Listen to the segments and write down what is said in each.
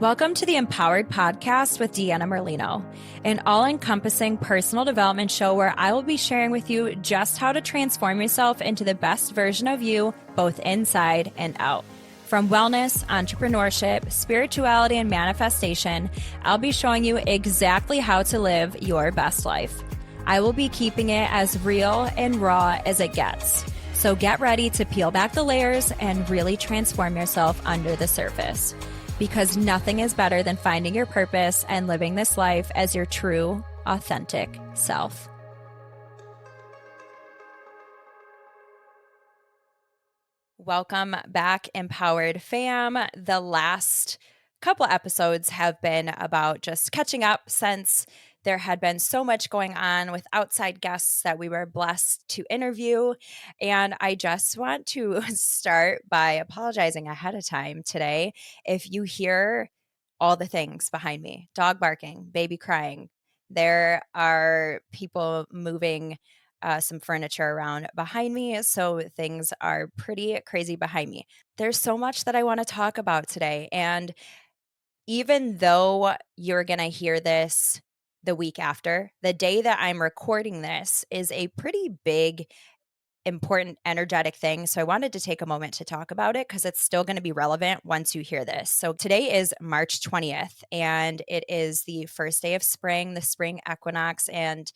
Welcome to the Empowered Podcast with Deanna Merlino, an all-encompassing personal development show where I will be sharing with you just how to transform yourself into the best version of you, both inside and out. From wellness, entrepreneurship, spirituality, and manifestation, I'll be showing you exactly how to live your best life. I will be keeping it as real and raw as it gets. So get ready to peel back the layers and really transform yourself under the surface. Because nothing is better than finding your purpose and living this life as your true, authentic self. Welcome back, Empowered fam. The last couple episodes have been about just catching up since there had been so much going on with outside guests that we were blessed to interview. And I just want to start by apologizing ahead of time today. If you hear all the things behind me, dog barking, baby crying, there are people moving some furniture around behind me. So things are pretty crazy behind me. There's so much that I want to talk about today. And even though you're going to hear this the week after, the day that I'm recording this is a pretty big, important, energetic thing. So I wanted to take a moment to talk about it because it's still going to be relevant once you hear this. So today is March 20th, and it is the first day of spring, the spring equinox. And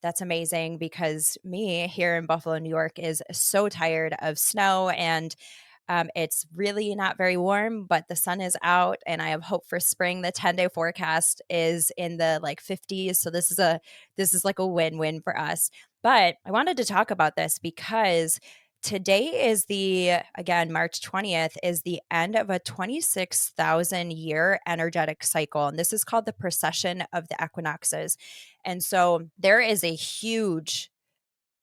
that's amazing because me here in Buffalo, New York is so tired of snow and it's really not very warm, but the sun is out and I have hope for spring. The 10-day forecast is in the 50s. So this is like a win-win for us. But I wanted to talk about this because today is again, March 20th is the end of a 26,000 year energetic cycle. And this is called the precession of the equinoxes. And so there is a huge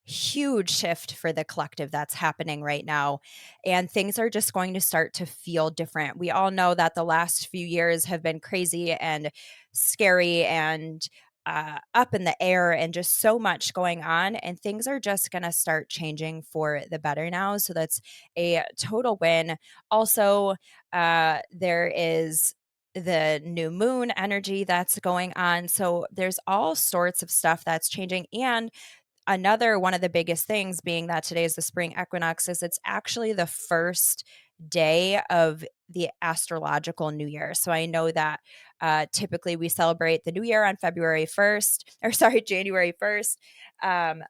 shift for the collective that's happening right now. And things are just going to start to feel different. We all know that the last few years have been crazy and scary and up in the air and just so much going on. And things are just going to start changing for the better now. So that's a total win. Also, there is the new moon energy that's going on. So there's all sorts of stuff that's changing. And another one of the biggest things being that today is the spring equinox is it's actually the first day of the astrological new year. So I know that typically we celebrate the new year on January 1st.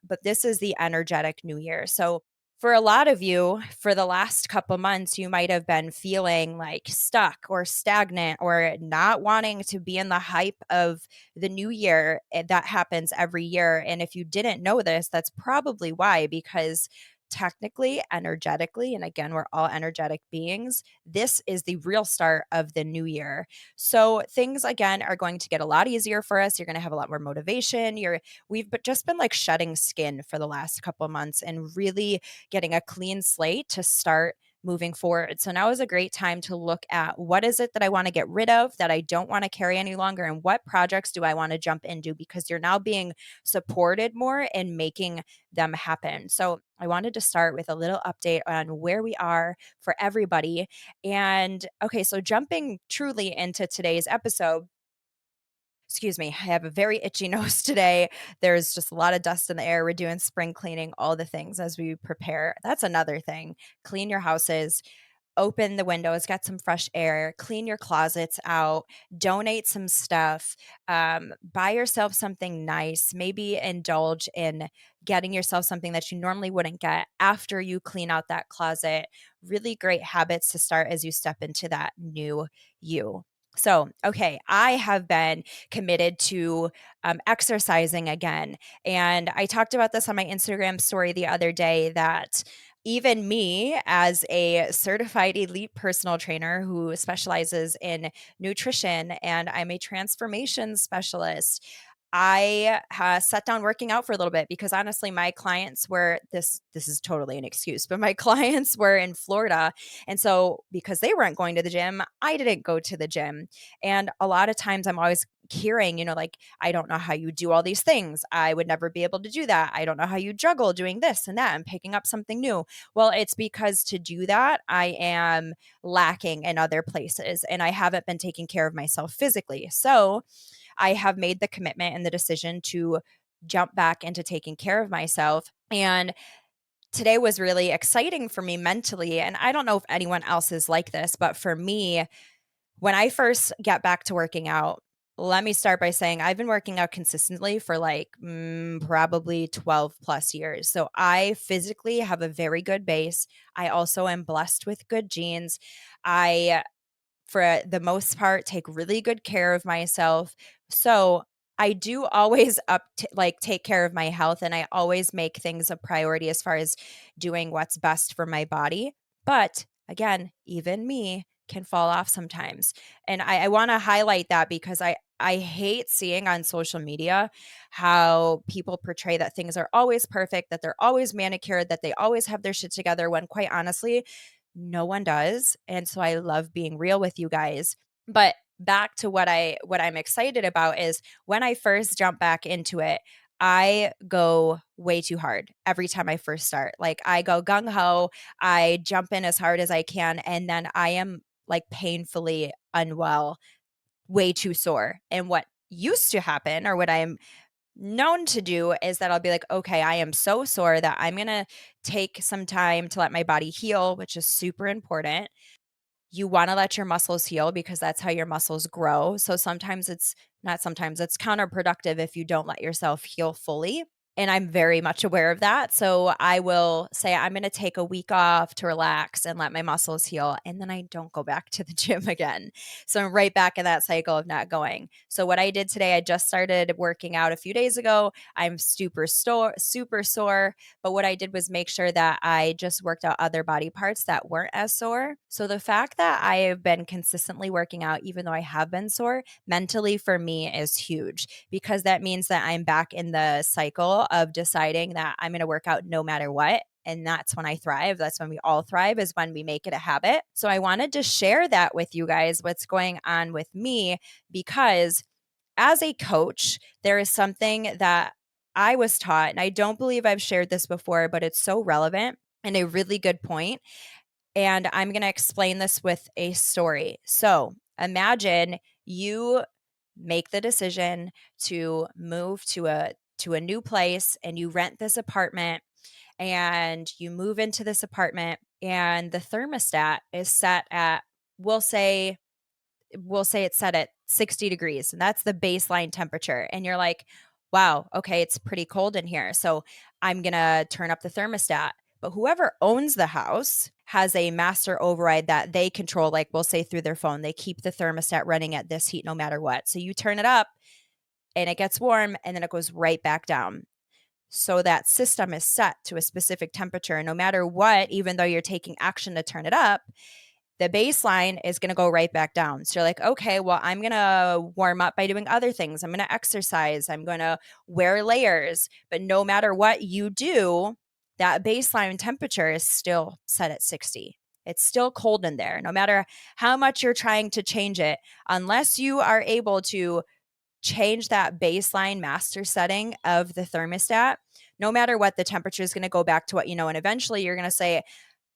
But this is the energetic new year. So for a lot of you, for the last couple months, you might have been feeling like stuck or stagnant or not wanting to be in the hype of the new year. That happens every year. And if you didn't know this, that's probably why, because technically, energetically, and again, we're all energetic beings, this is the real start of the new year. So things, again, are going to get a lot easier for us. You're going to have a lot more motivation. We've just been like shedding skin for the last couple of months and really getting a clean slate to start moving forward. So now is a great time to look at what is it that I want to get rid of, that I don't want to carry any longer, and what projects do I want to jump into, because you're now being supported more in making them happen. So I wanted to start with a little update on where we are for everybody. And okay, so jumping truly into today's episode. Excuse me, I have a very itchy nose today. There's just a lot of dust in the air. We're doing spring cleaning, all the things as we prepare. That's another thing. Clean your houses, open the windows, get some fresh air, clean your closets out, donate some stuff, buy yourself something nice, maybe indulge in getting yourself something that you normally wouldn't get after you clean out that closet. Really great habits to start as you step into that new you. So, okay, I have been committed to exercising again. And I talked about this on my Instagram story the other day that even me, as a certified elite personal trainer who specializes in nutrition and I'm a transformation specialist, I sat down working out for a little bit because honestly, my clients were this is totally an excuse, but my clients were in Florida. And so because they weren't going to the gym, I didn't go to the gym. And a lot of times I'm always hearing, like, I don't know how you do all these things. I would never be able to do that. I don't know how you juggle doing this and that and picking up something new. Well, it's because to do that, I am lacking in other places and I haven't been taking care of myself physically. So I have made the commitment and the decision to jump back into taking care of myself. And today was really exciting for me mentally. And I don't know if anyone else is like this, but for me, when I first get back to working out, let me start by saying I've been working out consistently for like probably 12 plus years. So I physically have a very good base. I also am blessed with good genes. I for the most part take really good care of myself. So I do always take care of my health, and I always make things a priority as far as doing what's best for my body. But again, even me can fall off sometimes. And I want to highlight that because I hate seeing on social media how people portray that things are always perfect, that they're always manicured, that they always have their shit together, when quite honestly, no one does. And so I love being real with you guys. But back to what I'm excited about is when I first jump back into it, I go way too hard every time I first start. Like I go gung ho, I jump in as hard as I can, and then I am like painfully unwell, way too sore. And what used to happen, or what I'm known to do, is that I'll be like, okay, I am so sore that I'm going to take some time to let my body heal, which is super important. You want to let your muscles heal because that's how your muscles grow. So sometimes it's not sometimes it's counterproductive if you don't let yourself heal fully. And I'm very much aware of that. So I will say I'm going to take a week off to relax and let my muscles heal. And then I don't go back to the gym again. So I'm right back in that cycle of not going. So what I did today, I just started working out a few days ago. I'm super sore. But what I did was make sure that I just worked out other body parts that weren't as sore. So the fact that I have been consistently working out, even though I have been sore, mentally for me is huge, because that means that I'm back in the cycle of deciding that I'm going to work out no matter what. And that's when I thrive. That's when we all thrive, is when we make it a habit. So I wanted to share that with you guys, what's going on with me, because as a coach, there is something that I was taught, and I don't believe I've shared this before, but it's so relevant and a really good point. And I'm going to explain this with a story. So imagine you make the decision to move to a new place, and you rent this apartment, and you move into this apartment, and the thermostat is set at, we'll say it's set at 60 degrees, and that's the baseline temperature. And you're like, wow, okay, it's pretty cold in here. So I'm going to turn up the thermostat. But whoever owns the house has a master override that they control, like we'll say through their phone. They keep the thermostat running at this heat no matter what. So you turn it up and it gets warm, and then it goes right back down. So that system is set to a specific temperature. And no matter what, even though you're taking action to turn it up, the baseline is going to go right back down. So you're like, okay, well, I'm going to warm up by doing other things. I'm going to exercise. I'm going to wear layers. But no matter what you do, that baseline temperature is still set at 60. It's still cold in there, no matter how much you're trying to change it, unless you are able to change that baseline master setting of the thermostat. No matter what, the temperature is going to go back to what you know. And eventually you're going to say,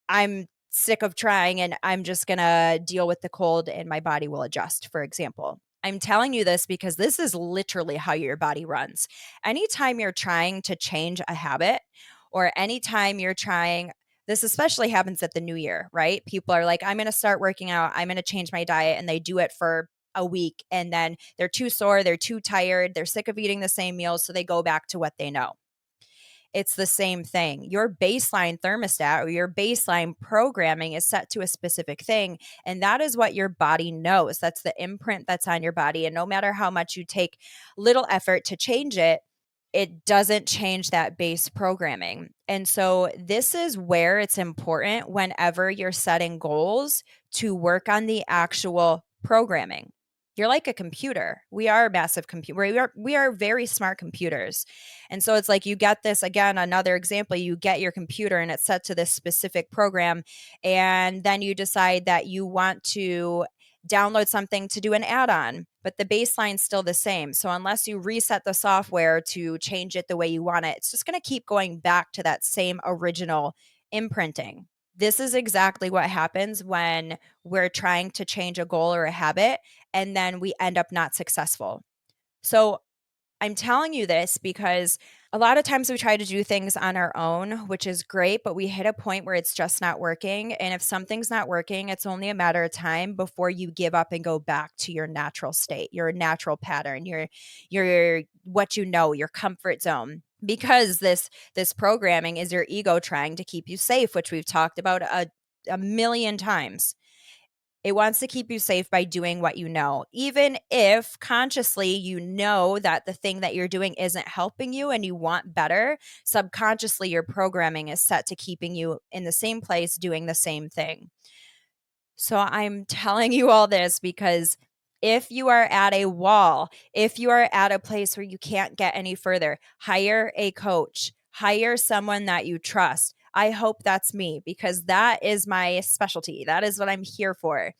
I'm sick of trying and I'm just going to deal with the cold and my body will adjust, for example. I'm telling you this because this is literally how your body runs. Anytime you're trying to change a habit, or anytime you're trying, this especially happens at the new year, right? People are like, I'm going to start working out, I'm going to change my diet, and they do it for a week and then they're too sore, they're too tired, they're sick of eating the same meals, so they go back to what they know. It's the same thing. Your baseline thermostat or your baseline programming is set to a specific thing. And that is what your body knows. That's the imprint that's on your body. And no matter how much you take little effort to change it, it doesn't change that base programming. And so this is where it's important whenever you're setting goals to work on the actual programming. You're like a computer. We are massive computer. We are very smart computers. And so it's like you get this, again, another example, you get your computer and it's set to this specific program, and then you decide that you want to download something to do an add-on, but the baseline's still the same. So unless you reset the software to change it the way you want it, it's just going to keep going back to that same original imprinting. This is exactly what happens when we're trying to change a goal or a habit and then we end up not successful. So I'm telling you this because a lot of times we try to do things on our own, which is great, but we hit a point where it's just not working. And if something's not working, it's only a matter of time before you give up and go back to your natural state, your natural pattern, your what you know, your comfort zone. Because this programming is your ego trying to keep you safe, which we've talked about a million times. It wants to keep you safe by doing what you know, even if consciously you know that the thing that you're doing isn't helping you and you want better. Subconsciously, your programming is set to keeping you in the same place doing the same thing. So I'm telling you all this because if you are at a wall, if you are at a place where you can't get any further, hire a coach, hire someone that you trust. I hope that's me because that is my specialty. That is what I'm here for.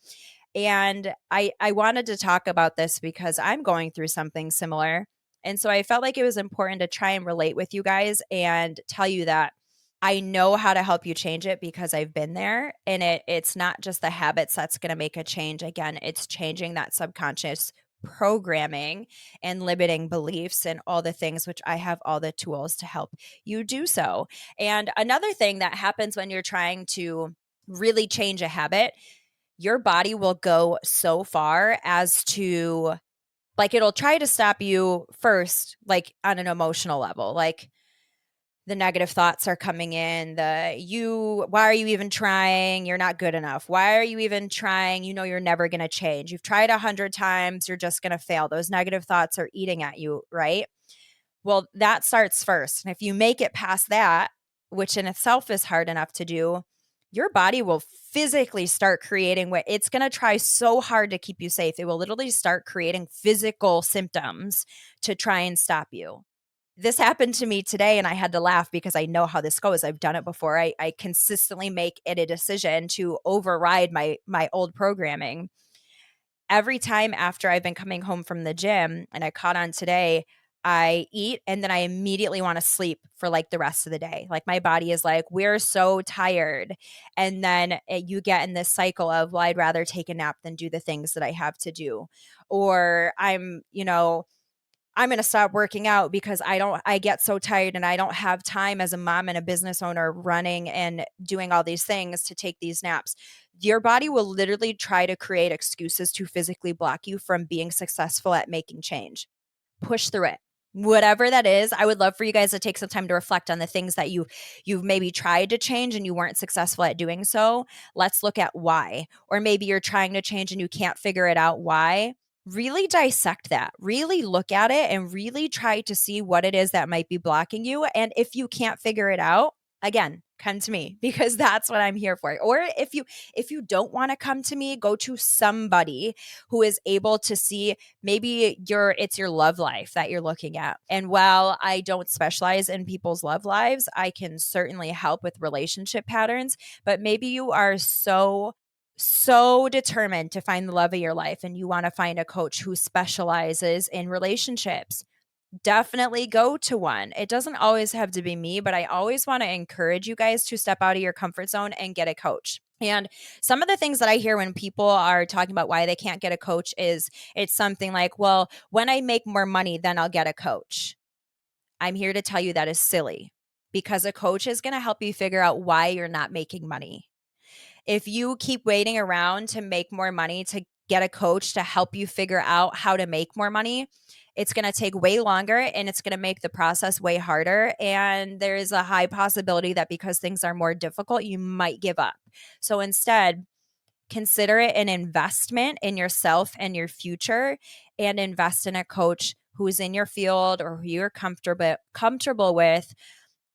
And I wanted to talk about this because I'm going through something similar. And so I felt like it was important to try and relate with you guys and tell you that I know how to help you change it because I've been there. And it's not just the habits that's going to make a change. Again, it's changing that subconscious programming and limiting beliefs and all the things, which I have all the tools to help you do so. And another thing that happens when you're trying to really change a habit, your body will go so far as to, like, it'll try to stop you first, like on an emotional level, like the negative thoughts are coming in, why are you even trying? You're not good enough. Why are you even trying? You know, you're never going to change. You've tried 100 times. You're just going to fail. Those negative thoughts are eating at you, right? Well, that starts first. And if you make it past that, which in itself is hard enough to do, your body will physically start creating what it's going to try so hard to keep you safe. It will literally start creating physical symptoms to try and stop you. This happened to me today and I had to laugh because I know how this goes. I've done it before. I consistently make it a decision to override my old programming. Every time after I've been coming home from the gym and I caught on today, I eat and then I immediately want to sleep for like the rest of the day. Like my body is like, we're so tired. And then you get in this cycle of, well, I'd rather take a nap than do the things that I have to do. Or I'm going to stop working out because I get so tired and I don't have time as a mom and a business owner running and doing all these things to take these naps. Your body will literally try to create excuses to physically block you from being successful at making change. Push through it. Whatever that is, I would love for you guys to take some time to reflect on the things that you've maybe tried to change and you weren't successful at doing so. Let's look at why. Or maybe you're trying to change and you can't figure it out why. Really dissect that, really look at it and really try to see what it is that might be blocking you. And if you can't figure it out, again, come to me because that's what I'm here for. Or if you don't want to come to me, go to somebody who is able to see, maybe it's your love life that you're looking at. And while I don't specialize in people's love lives, I can certainly help with relationship patterns, but maybe you are so determined to find the love of your life and you want to find a coach who specializes in relationships. Definitely go to one. It doesn't always have to be me, but I always want to encourage you guys to step out of your comfort zone and get a coach. And some of the things that I hear when people are talking about why they can't get a coach is it's something like, well, when I make more money, then I'll get a coach. I'm here to tell you that is silly because a coach is going to help you figure out why you're not making money. If you keep waiting around to make more money to get a coach to help you figure out how to make more money, it's going to take way longer and it's going to make the process way harder. And there is a high possibility that because things are more difficult, you might give up. So instead, consider it an investment in yourself and your future and invest in a coach who's in your field or who you're comfortable with,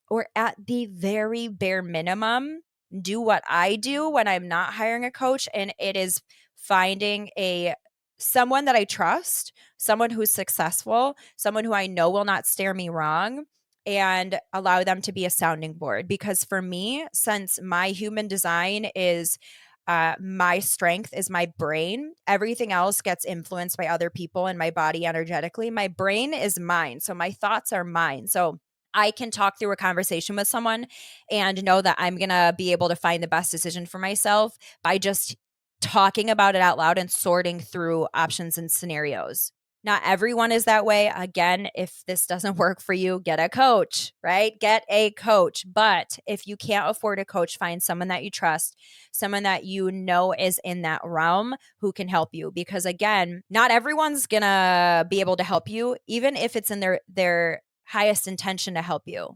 or at the very bare minimum, do what I do when I'm not hiring a coach, and it is finding a someone that I trust, someone who's successful, someone who I know will not steer me wrong, and allow them to be a sounding board. Because for me, since my human design is my strength is my brain. Everything else gets influenced by other people and my body energetically. My brain is mine. So my thoughts are mine. So I can talk through a conversation with someone and know that I'm going to be able to find the best decision for myself by just talking about it out loud and sorting through options and scenarios. Not everyone is that way. Again, if this doesn't work for you, get a coach, right? Get a coach. But if you can't afford a coach, find someone that you trust, someone that you know is in that realm who can help you. Because again, not everyone's going to be able to help you, even if it's in their highest intention to help you.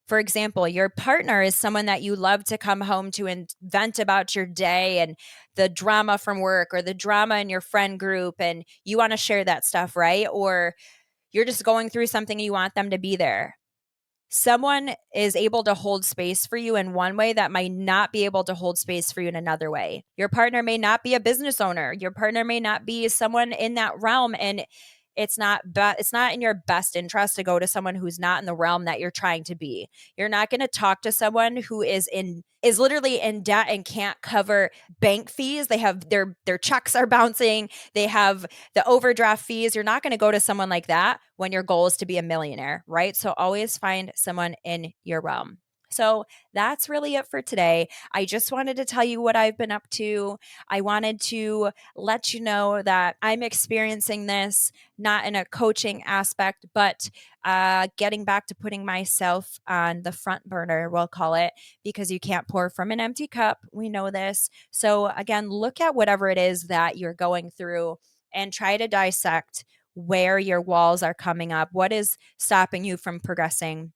For example, your partner is someone that you love to come home to and vent about your day and the drama from work or the drama in your friend group, and you want to share that stuff, right? Or you're just going through something and you want them to be there. Someone is able to hold space for you in one way that might not be able to hold space for you in another way. Your partner may not be a business owner. Your partner may not be someone in that realm, and it's not in your best interest to go to someone who's not in the realm that you're trying to be. You're not going to talk to someone who is literally in debt and can't cover bank fees. They have their checks are bouncing. They have the overdraft fees. You're not going to go to someone like that when your goal is to be a millionaire, right? So always find someone in your realm. So that's really it for today. I just wanted to tell you what I've been up to. I wanted to let you know that I'm experiencing this, not in a coaching aspect, but getting back to putting myself on the front burner, we'll call it, because you can't pour from an empty cup. We know this. So again, look at whatever it is that you're going through and try to dissect where your walls are coming up. What is stopping you from progressing?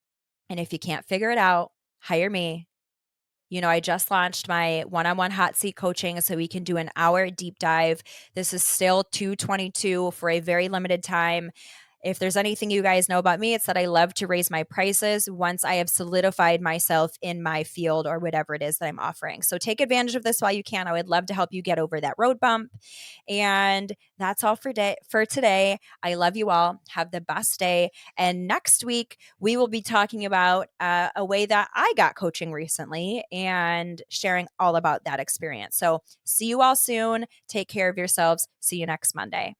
And if you can't figure it out, hire me. I just launched my one-on-one hot seat coaching so we can do an hour deep dive. This is still $222 for a very limited time. If there's anything you guys know about me, it's that I love to raise my prices once I have solidified myself in my field or whatever it is that I'm offering. So take advantage of this while you can. I would love to help you get over that road bump. And that's all for today. I love you all. Have the best day. And next week, we will be talking about a way that I got coaching recently and sharing all about that experience. So see you all soon. Take care of yourselves. See you next Monday.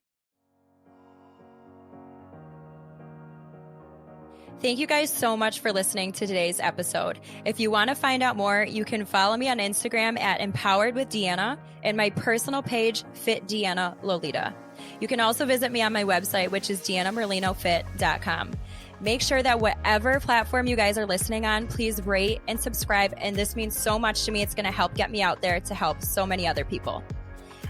Thank you guys so much for listening to today's episode. If you want to find out more, you can follow me on Instagram at Empowered with Deanna and my personal page, Fit Deanna Lolita. You can also visit me on my website, which is deannamerlinofit.com. Make sure that whatever platform you guys are listening on, please rate and subscribe. And this means so much to me. It's going to help get me out there to help so many other people.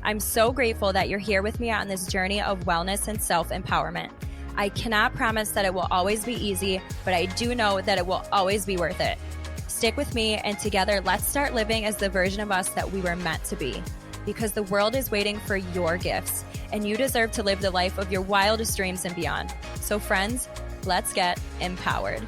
I'm so grateful that you're here with me on this journey of wellness and self-empowerment. I cannot promise that it will always be easy, but I do know that it will always be worth it. Stick with me, and together, let's start living as the version of us that we were meant to be. Because the world is waiting for your gifts, and you deserve to live the life of your wildest dreams and beyond. So friends, let's get empowered.